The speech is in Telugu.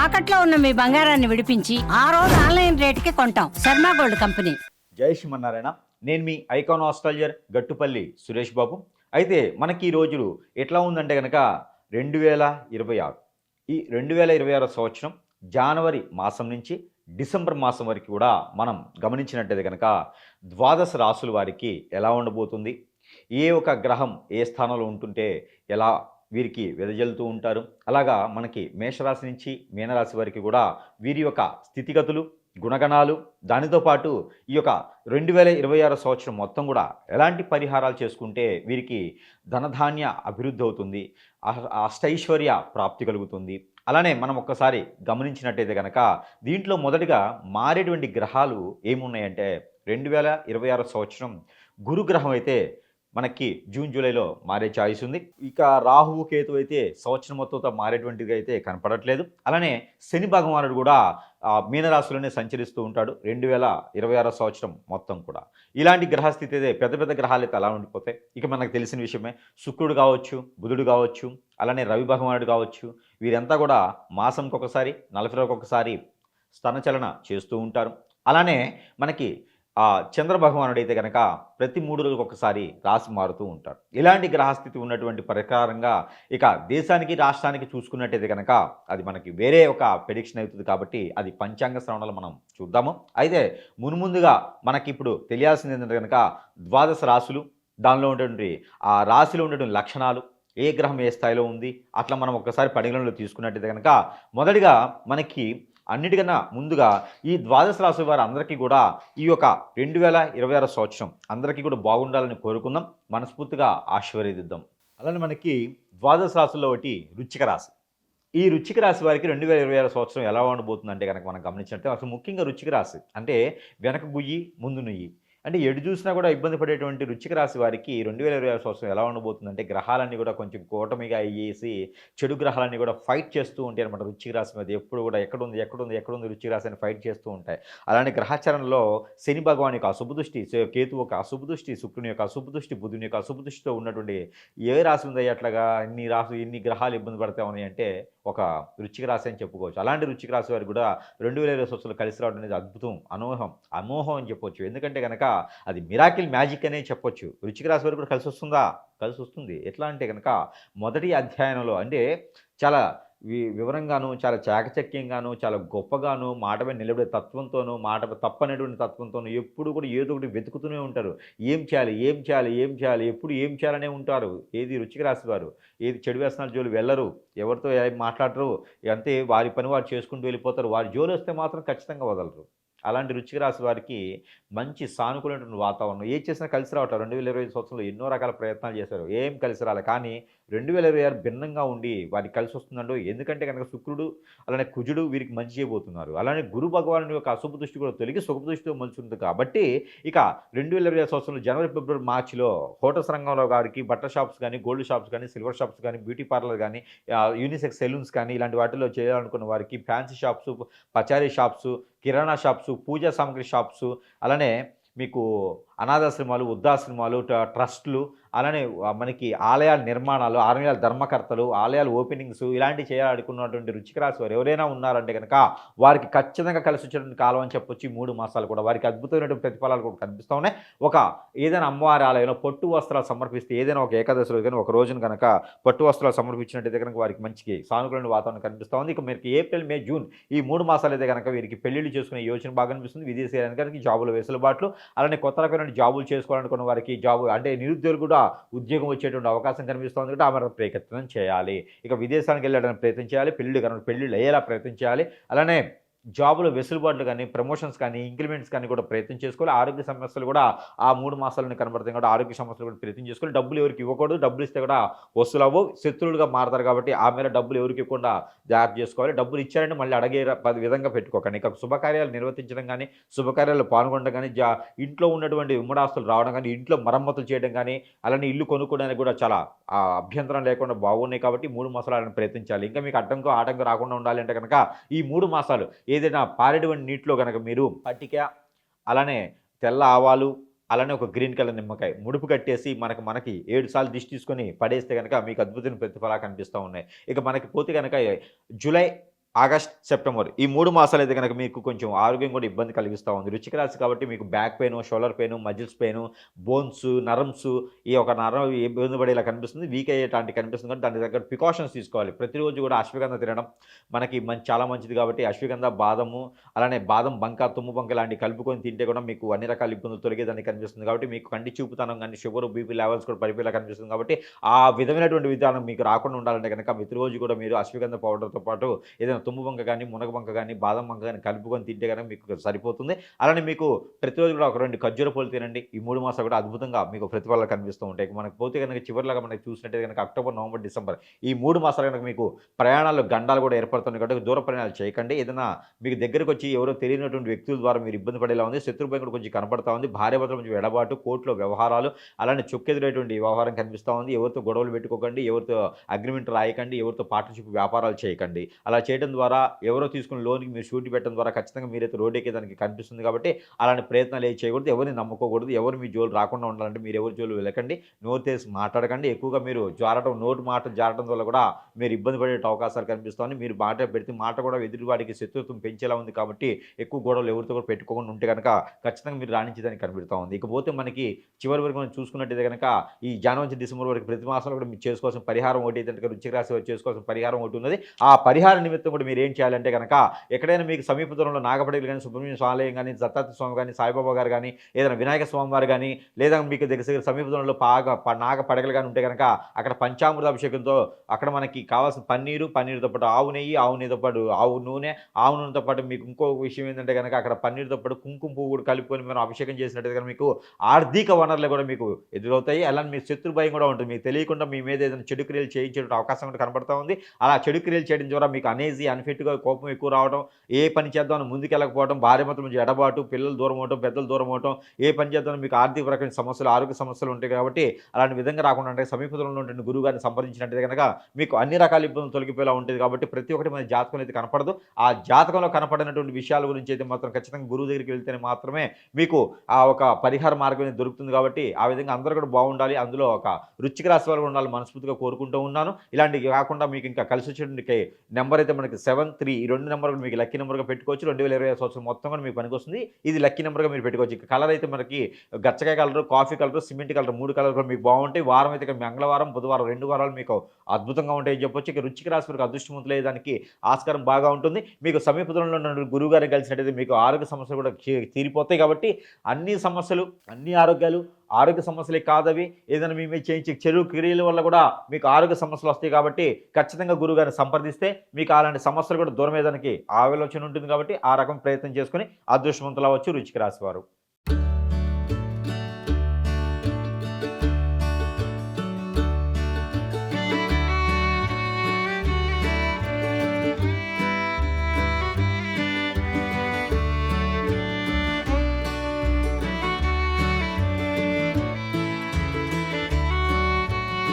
తాకట్లో ఉన్న మీ బంగారాన్ని విడిపించి ఆ రోజు ఆన్లైన్ రేటుకి కొంటాం. Sharma gold company. జై శ్రీమన్నారాయణ. నేను మీ ఐకాన్ ఆస్ట్రాలజర్ గట్టుపల్లి సురేష్ బాబు. అయితే మనకి ఈ రోజులు ఎట్లా ఉందంటే కనుక 2026 ఈ 2026 సంవత్సరం జనవరి మాసం నుంచి డిసెంబర్ మాసం వరకు కూడా మనం గమనించినట్టయితే కనుక ద్వాదశ రాసుల వారికి ఎలా ఉండబోతుంది, ఏ ఒక గ్రహం ఏ స్థానంలో ఉంటుంటే ఎలా వీరికి వెదజల్లుతూ ఉంటారు, అలాగా మనకి మేషరాశి నుంచి మీనరాశి వరకు కూడా వీరి యొక్క స్థితిగతులు గుణగణాలు, దానితో పాటు ఈ యొక్క 2026 సంవత్సరం మొత్తం కూడా ఎలాంటి పరిహారాలు చేసుకుంటే వీరికి ధనధాన్య అభివృద్ధి అవుతుంది, అష్టైశ్వర్య ప్రాప్తి కలుగుతుంది. అలానే మనం ఒక్కసారి గమనించినట్టయితే కనుక దీంట్లో మొదటిగా మారేటువంటి గ్రహాలు ఏమున్నాయంటే 2026 సంవత్సరం గురుగ్రహం అయితే మనకి జూన్ జూలైలో మారే ఛాయిస్ ఉంది. ఇక రాహువు కేతు అయితే సంవత్సరం మొత్తంతో మారేటువంటిది అయితే కనపడట్లేదు. అలానే శని భగవానుడు కూడా మీనరాశిలోనే సంచరిస్తూ ఉంటాడు 2026 సంవత్సరం మొత్తం కూడా. ఇలాంటి గ్రహస్థితి అయితే పెద్ద పెద్ద గ్రహాలు అయితే అలా ఉండిపోతాయి. ఇక మనకు తెలిసిన విషయమే శుక్రుడు కావచ్చు, బుధుడు కావచ్చు, అలానే రవి భగవానుడు కావచ్చు, వీరంతా కూడా మాసంకి ఒకసారి 40 రోజులకు ఒకసారి స్థనచలన చేస్తూ ఉంటారు. అలానే మనకి చంద్ర భగవానుడు అయితే కనుక ప్రతి 3 రోజులకు ఒకసారి రాశి మారుతూ ఉంటారు. ఇలాంటి గ్రహస్థితి ఉన్నటువంటి ప్రకారంగా ఇక దేశానికి రాష్ట్రానికి చూసుకున్నట్టయితే కనుక అది మనకి వేరే ఒక ప్రెడిక్షన్ అవుతుంది. కాబట్టి అది పంచాంగ శ్రవణాలు మనం చూద్దాము. అయితే మున్ముందుగా మనకి ఇప్పుడు తెలియాల్సింది ఏంటంటే కనుక ద్వాదశ రాశులు, దానిలో ఉన్నటువంటి ఆ రాశిలో ఉన్నటువంటి లక్షణాలు, ఏ గ్రహం ఏ స్థాయిలో ఉంది, అట్లా మనం ఒకసారి పరిగణనలో తీసుకున్నట్టయితే కనుక మొదటిగా మనకి అన్నిటికన్నా ముందుగా ఈ ద్వాదశ రాశి వారు అందరికీ కూడా ఈ యొక్క 2026 సంవత్సరం అందరికీ కూడా బాగుండాలని కోరుకుందాం, మనస్ఫూర్తిగా ఆశీర్వదిద్దాం. అలానే మనకి ద్వాదశ రాశుల్లో ఒకటి వృశ్చిక రాశి. ఈ వృశ్చిక రాశి వారికి 2026 సంవత్సరం ఎలా ఉండబోతుందంటే కనుక మనం గమనించినట్టే అసలు ముఖ్యంగా వృశ్చిక రాశి అంటే వెనక గుయ్యి ముందు నుయ్యి అంటే ఎటు చూసినా కూడా ఇబ్బంది పడేటువంటి వృశ్చిక రాశి వారికి 2026 సంవత్సరం ఎలా ఉండబోతుందంటే గ్రహాలన్నీ కూడా కొంచెం కూటమిగా అయ్యేసి చెడు గ్రహాలన్నీ కూడా ఫైట్ చేస్తూ ఉంటాయి అనమాట. వృశ్చిక రాశి మీద ఎప్పుడు కూడా ఎక్కడుంది వృశ్చిక రాశి అని ఫైట్ చేస్తూ ఉంటాయి. అలానే గ్రహాచరణలో శని భగవాన్ యొక్క అశుభ దృష్టి, కేతు ఒక అశుభ దృష్టి, శుక్రుని యొక్క అశుభ దృష్టి, బుధుని యొక్క అశుభ దృష్టితో ఉన్నటువంటి ఏ రాశి ఉంది అట్లాగా ఇన్ని గ్రహాలు ఇబ్బంది పడతా ఉన్నాయి అంటే ఒక వృశ్చిక రాశి అని చెప్పుకోవచ్చు. అలాంటి వృశ్చిక రాశి వారికి కూడా 2026 సంవత్సరాలు కలిసి రావడం అనేది అద్భుతం, అమోహం అని చెప్పొచ్చు. ఎందుకంటే కనుక అది మిరాకిల్ మ్యాజిక్ అనే చెప్పొచ్చు. వృశ్చిక రాశి వారికి కూడా కలిసి వస్తుందా? కలిసి వస్తుంది. ఎట్లా అంటే కనుక మొదటి అధ్యాయంలో అంటే చాలా వివరంగాను, చాలా చాకచక్యంగాను, చాలా గొప్పగాను, మాట మీద నిలబడే తత్వంతోనూ, మాట తప్పనేటువంటి తత్వంతోనూ ఎప్పుడు కూడా ఏదో ఒకటి వెతుకుతూనే ఉంటారు. ఏం చేయాలి, ఎప్పుడు ఏం చేయాలనే ఉంటారు. ఏది వృశ్చిక రాశి వారు ఏది చెడు వ్యసనాల జోలు వెళ్ళరు, ఎవరితో ఏం మాట్లాడరు, అంతే వారి పని వారు చేసుకుంటూ వెళ్ళిపోతారు. వారి జోలు వస్తే మాత్రం ఖచ్చితంగా వదలరు. అలాంటి వృశ్చిక రాశి వారికి మంచి సానుకూలమైనటువంటి వాతావరణం, ఏ చేసినా కలిసి రావటం. 2025 సంవత్సరంలో ఎన్నో రకాల ప్రయత్నాలు చేశారు, ఏం కలిసి రాలే. కానీ 2026 భిన్నంగా ఉండి వారికి కలిసి వస్తుందండి. ఎందుకంటే కనుక శుక్రుడు అలానే కుజుడు వీరికి మంచి చేయబోతున్నారు. అలానే గురు భగవాను యొక్క అశుభ దృష్టి కూడా తొలగి శుభ దృష్టితో మలుచుంది. కాబట్టి ఇక 2026 సంవత్సరంలో జనవరి ఫిబ్రవరి మార్చిలో హోటల్స్ రంగంలో గారికి బట్టల షాప్స్ కానీ, గోల్డ్ షాప్స్ కానీ, సిల్వర్ షాప్స్ కానీ, బ్యూటీ పార్లర్ కానీ, యూనిసెక్స్ సెలూన్స్ కానీ ఇలాంటి వాటిలో చేయాలనుకున్న వారికి ఫ్యాన్సీ షాప్స్, పచారీ షాప్స్, కిరాణా షాప్స్, పూజా సామాగ్రి షాప్స్, అలానే మీకు అనాథాశ్రమాలు, వృద్ధాశ్రమాలు, ట్రస్టులు, అలానే మనకి ఆలయాల నిర్మాణాలు, ఆలయాల ధర్మకర్తలు, ఆలయాల ఓపెనింగ్స్ ఇలాంటివి చేయాలనుకున్నటువంటి వృశ్చిక రాశి వారు ఎవరైనా ఉన్నారంటే కనుక వారికి ఖచ్చితంగా కలిసి వచ్చేటువంటి కాలం అని చెప్పొచ్చు. 3 మాసాలు కూడా వారికి అద్భుతమైనటువంటి ప్రతిఫలాలు కూడా కనిపిస్తూ ఉన్నాయి. ఏదైనా అమ్మవారి ఆలయంలో పట్టు వస్త్రాలు సమర్పిస్తే, ఏదైనా ఒక ఏకాదశి రోజు కానీ ఒక రోజున కనుక పట్టు వస్త్రాలు సమర్పించినట్టయితే కనుక వారికి మంచి సానుకూలమైన వాతావరణం కనిపిస్తూ ఉంది. ఇక మీకు ఏప్రిల్, మే, జూన్ ఈ 3 మాసాలు అయితే కనుక వీరికి పెళ్లిళ్ళు చేసుకునే యోచన బాగా కనిపిస్తుంది. విదేశీయానికి జాబులు వెసులుబాట్లు, అలానే కొత్త రకమైన జాబులు చేసుకోవాలనుకున్న వారికి జాబు అంటే నిరుద్యోగులు కూడా ఉద్యోగం వచ్చేటువంటి అవకాశం కనిపిస్తుంది. కాబట్టి ఆమె ప్రయత్నం చేయాలి. ఇక విదేశానికి వెళ్ళడానికి ప్రయత్నం చేయాలి. పెళ్ళిళ్ళు అయ్యేలా ప్రయత్నం చేయాలి. అలానే జాబులో వెసులుబాట్లు కానీ, ప్రమోషన్స్ కానీ, ఇంక్రిమెంట్స్ కానీ కూడా ప్రయత్నం చేసుకోవాలి. ఆరోగ్య సమస్యలు కూడా ఆ 3 మాసాలను కనబడతాయి కాబట్టి ఆరోగ్య సమస్యలు కూడా ప్రయత్నం చేసుకోవాలి. డబ్బులు ఎవరికి ఇవ్వకూడదు, డబ్బులు ఇస్తే కూడా వసూలవ్వు, శత్రువులుగా మారతారు. కాబట్టి ఆ మేర డబ్బులు ఎవరికి ఇవ్వకుండా జాగ్రత్త చేసుకోవాలి. డబ్బులు ఇచ్చారంటే మళ్ళీ అడిగే విధంగా పెట్టుకోకండి. ఇక శుభకార్యాలు నిర్వర్తించడం కానీ, శుభకార్యాలు పాల్గొనడం కానీ, ఇంట్లో ఉన్నటువంటి ఉమ్మడాస్తులు రావడం కానీ, ఇంట్లో మరమ్మతులు చేయడం కానీ, అలానే ఇల్లు కొనుక్కోవడానికి కూడా చాలా అభ్యంతరం లేకుండా బాగున్నాయి. కాబట్టి 3 మాసాలు ప్రయత్నించాలి. ఇంకా మీకు ఆటంకం రాకుండా ఉండాలి అంటే కనుక ఈ 3 మాసాలు ఏదైనా పారేటువంటి నీటిలో కనుక మీరు పట్టిక, అలానే తెల్ల ఆవాలు, అలానే ఒక గ్రీన్ కలర్ నిమ్మకాయ ముడుపు కట్టేసి మనకి 7 సార్లు దిష్టి తీసుకొని పడేస్తే కనుక మీకు అద్భుతమైన ప్రతిఫలాలు కనిపిస్తూ ఉన్నాయి. ఇక మనకి పోతే కనుక జూలై ఆగస్ట్, సెప్టెంబర్ ఈ 3 మాసాలు అయితే గనక మీకు కొంచెం ఆరోగ్యం కూడా ఇబ్బంది కలిగిస్తా ఉంది. వృశ్చిక రాశి కాబట్టి మీకు back pain, shoulder pain, muscles pain, bones, నరమ్స్ ఈ ఒక నరం ఇబ్బంది పడేలా కనిపిస్తుంది. వీక్ అయ్యేటాంటి కనిపిస్తుంది కాబట్టి దానికి తగ్గట్టు ప్రికాషన్స్ తీసుకోవాలి. ప్రతిరోజు కూడా అశ్వగంధ తినడం మనకి చాలా మంచిది కాబట్టి అశ్వగంధ, బాదము అలానే బాదం బంక, తుమ్ము బంక లాంటివి కలుపుకొని తింటే కూడా మీకు అన్ని రకాల ఇబ్బందులు తొలగేదానికి కనిపిస్తుంది కాబట్టి మీకు కంటి చూపుతనం కానీ షుగర్, బీపీ లెవెల్స్ కూడా పడిపోయేలా కనిపిస్తుంది కాబట్టి ఆ విధమైనటువంటి విధానం మీకు రాకుండా ఉండాలంటే కనుక ప్రతిరోజు కూడా మీరు అశ్వగంధ పౌడర్తో పాటు ఏదైనా తుమ్ము బంక కానీ, మునగ బంక కానీ, బాదం బంక కానీ కలుపుకొని తింటే కనుక మీకు సరిపోతుంది. అలానే మీకు ప్రతిరోజు కూడా ఒక 2 ఖర్జూర పళ్ళు తినండి. ఈ 3 మాసాలు కూడా అద్భుతంగా మీకు ప్రతిఫలాలు కనిపిస్తూ ఉంటాయి. మనకు పోతే కనుక చివరిలాగా మనకి చూసినట్టే కనుక అక్టోబర్, నవంబర్, డిసెంబర్ ఈ 3 మాసాలు కనుక మీకు ప్రయాణాల్లో గండాలు కూడా ఏర్పడుతున్నాయి కాబట్టి దూర ప్రయాణాలు చేయకండి. ఏదైనా మీకు దగ్గరకు వచ్చి ఎవరో తెలియనటువంటి వ్యక్తుల ద్వారా మీరు ఇబ్బంది పడేలా ఉంది. శత్రుభయం కూడా కొంచెం కనపడతా ఉంది. భార్యాభర్తల కొంచెం ఎడబాటు, కోర్టులో వ్యవహారాలు అలానే చొక్కెదురేటువంటి వ్యవహారం కనిపిస్తూ ఉంది. ఎవరితో గొడవలు పెట్టుకోకండి, ఎవరితో అగ్రిమెంట్ రాయకండి, ఎవరితో పార్ట్నర్షిప్ వ్యాపారాలు చేయకండి. అలా చేయడం ద్వారా ఎవరో తీసుకున్న లోన్కి మీరు షూరిటీ పెట్టడం ద్వారా ఖచ్చితంగా మీరైతే రోడ్ ఎక్కేదానికి కనిపిస్తుంది కాబట్టి అలాంటి ప్రయత్నాలు ఏవి చేయకూడదు. ఎవరిని నమ్ముకోకూడదు. ఎవరు మీ జోలు రాకుండా ఉండాలంటే మీరు ఎవరి జోలు వెళ్ళకండి. నోరు తెసి మాట్లాడకండి. ఎక్కువగా మీరు నోటు మాట జారడం వల్ల కూడా మీరు ఇబ్బంది పడే అవకాశాలు కనిపిస్తాయి. మీరు మాట పెడితే మాట కూడా ఎదుటివాడికి శత్రుత్వం పెంచేలా ఉంది కాబట్టి ఎక్కువ గొడవలు ఎవరితో కూడా పెట్టుకోకుండా ఉంటే కనుక ఖచ్చితంగా మీరు రాణించేదానికి కనిపిస్తూ ఉంది. ఇకపోతే మనకి చివరి వరకు మనం చూసుకున్నట్టయితే కనుక ఈ జనవరి నుంచి డిసెంబర్ వరకు ప్రతి మాసంలో కూడా మీరు చేసుకోవాల్సిన పరిహారం ఒకటి ఏంటంటే వృశ్చిక రాశి వారు చేసుకోవాల్సిన పరిహారం ఒకటి ఉన్నది. ఆ పరిహార నిమిత్తం కూడా మీరు ఏం చేయాలంటే కనుక ఎక్కడైనా మీకు సమీప దూరంలో నాగపడగలు కానీ, సుబ్రహ్మణ్య ఆలయం కానీ, దత్తాత్రేయ స్వామి కానీ, సాయిబాబా గారు కానీ, ఏదైనా వినాయక స్వామి వారు కానీ, లేదా మీకు దగ్గర సమీప దూరంలో నాగ పడగలు కానీ ఉంటే కనుక అక్కడ పంచామృత అభిషేకంతో అక్కడ మనకి కావాల్సిన పన్నీరుతో పాటు ఆవు నెయ్యితో పాటు ఆవు నూనెతో పాటు మీకు ఇంకో విషయం ఏంటంటే కనుక అక్కడ పన్నీరుతో పాటు కుంకుమ పువ్వు కూడా కలుపుకొని మనం అభిషేకం చేసినట్టయితే కనుక మీకు ఆర్థిక వనరులు కూడా మీకు ఎదురవుతాయి. అలానే మీ శత్రు భయం కూడా ఉంటుంది. మీకు తెలియకుండా మీ మీద ఏదైనా చెడు క్రియలు చేయించే అవకాశం కూడా కనబడుతూ ఉంది. అలా చెడు క్రియలు చేయడం ద్వారా మీకు అనేజీ, అన్ఫిట్గా కోపం ఎక్కువ రావడం, ఏ పని చేద్దామని ముందుకెళ్ళకపోవడం, భార్యాభర్తల మధ్య ఎడబాటు, పిల్లలు దూరం అవడం, పెద్దలు దూరం అవడం, ఏ పని చేద్దామని మీకు ఆర్థిక రకమైన సమస్యలు, ఆరోగ్య సమస్యలు ఉంటాయి కాబట్టి అలాంటి విధంగా రాకుండా అంటే సమీపంలో ఉన్నటువంటి గురువు గారిని సంప్రదించినట్టయితే కనుక మీకు అన్ని రకాల ఇబ్బందులు తొలగిపోయేలా ఉంటుంది కాబట్టి ప్రతి ఒక్కటి మన జాతకం అయితే కనపడదు. ఆ జాతకంలో కనపడినటువంటి విషయాల గురించి అయితే మాత్రం ఖచ్చితంగా గురువు దగ్గరికి వెళ్తేనే మాత్రమే మీకు ఆ ఒక పరిహార మార్గం అనేది దొరుకుతుంది కాబట్టి ఆ విధంగా అందరూ కూడా బాగుండాలి. అందులో ఒక వృశ్చిక రాశి వారు ఉండాలి మనస్ఫూర్తిగా కోరుకుంటూ ఉన్నాను. ఇలాంటివి కాకుండా మీకు ఇంకా కలిసి వచ్చేటువంటి నెంబర్ అయితే మనకి 73 ఈ 2 నెంబర్ మీకు లక్కీ నెంబర్గా పెట్టుకోవచ్చు. 2025 సంవత్సరం మొత్తం కూడా మీకు పనికి వస్తుంది. ఇది లక్కీ నెంబర్గా మీరు పెట్టుకోవచ్చు. ఇక కలర్ అయితే మనకి గచ్చకాయ colour, coffee colour, cement colour 3 colour కూడా మీకు బాగుంటాయి. వారం అయితే మంగళవారం, బుధవారం 2 వారాలు మీకు అద్భుతంగా ఉంటాయని చెప్పొచ్చు. ఇక వృశ్చిక రాశి వారికి అదృష్టవంతులు దానికి ఆస్కారం బాగా ఉంటుంది. మీకు సమీప దూరంలో ఉన్న గురువు గారిని కలిసినట్టయితే మీకు ఆరోగ్య సమస్యలు కూడా తీరిపోతాయి కాబట్టి అన్ని సమస్యలు, అన్ని ఆరోగ్య సమస్యలే కాదవి. ఏదైనా మీ మీద చేయించే చెడు క్రియల వల్ల కూడా మీకు ఆరోగ్య సమస్యలు వస్తాయి కాబట్టి ఖచ్చితంగా గురువుగారిని సంప్రదిస్తే మీకు అలాంటి సమస్యలు కూడా దూరం అయ్యేదానికి ఆలోచన ఉంటుంది కాబట్టి ఆ రకం ప్రయత్నం చేసుకుని అదృష్టవంతులు అవ్వచ్చు వృశ్చిక రాశి వారు.